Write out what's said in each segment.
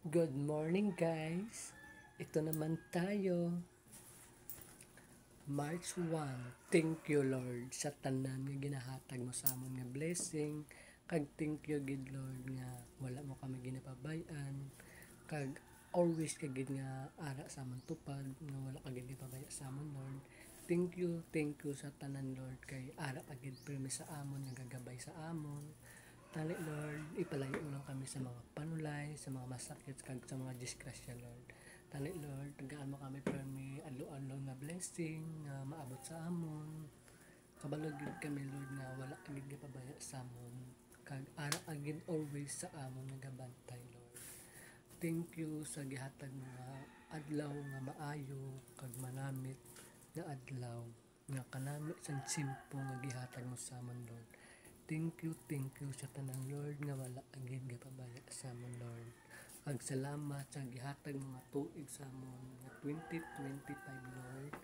Good morning guys! Ito naman tayo. March 1. Thank you Lord sa tanan nga ginahatag mo sa amon nga blessing. Kag thank you gid Lord nga wala mo kami ginapabayan. Kag always ka gid nga ara sa amon tupad nga wala ka gid gipabaya sa amon Lord. Thank you sa tanan Lord kay ara ka gid pirmi sa amon nga gagabay sa amon. Tali Lord, ipalayo mo lang kami sa mga panulay, sa mga masakit, kag sa mga disgrasya Lord. Tali Lord, tagaan mo kami permi alo-alo nga blessing nga maabot sa amon. Kabalog gid kami Lord nga wala gid gipabaya sa amon. Kag ara agin always sa amon nga gabantay Lord. Thank you sa gihatag mga adlaw nga maayo kag manamit nga adlaw nga kanami sa simpo nga gihatag mo sa amon Lord. Thank you sa tanan Lord nga wala agid gapabaya sa amon Lord. Ag salamat sa gihatag mga tuig sa amon nga 2025 Lord.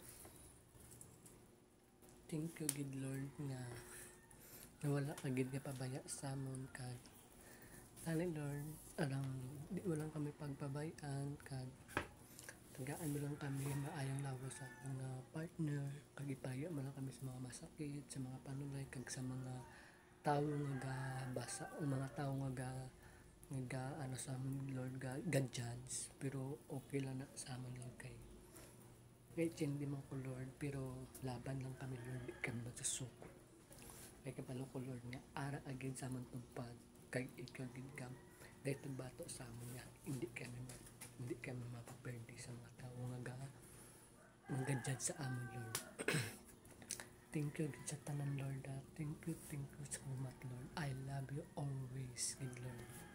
Thank you gid Lord nga wala agid gapabaya sa amon kag tani Lord arang di walang kami pagpabayan kag tagaan mo lang kami maayong lawas sa mga partner kag ipayo mo lang kami sa mga masakit sa mga panulay kag sa mga tao nga basa o mga tao nga ano sa amin Lord ga judge pero okay lang na sa amin Lord kay hindi man ko Lord pero laban lang kami Lord di kami magsusuko kay kabalo ko Lord nga ara agad sa amon tugpad kay ikaw gid kam dahil bato sa amon nga hindi kami mapaperde sa mga tao nga judge sa amon Lord. Thank you sa tanan Lord. Thank you so much Lord. I love you always, good Lord.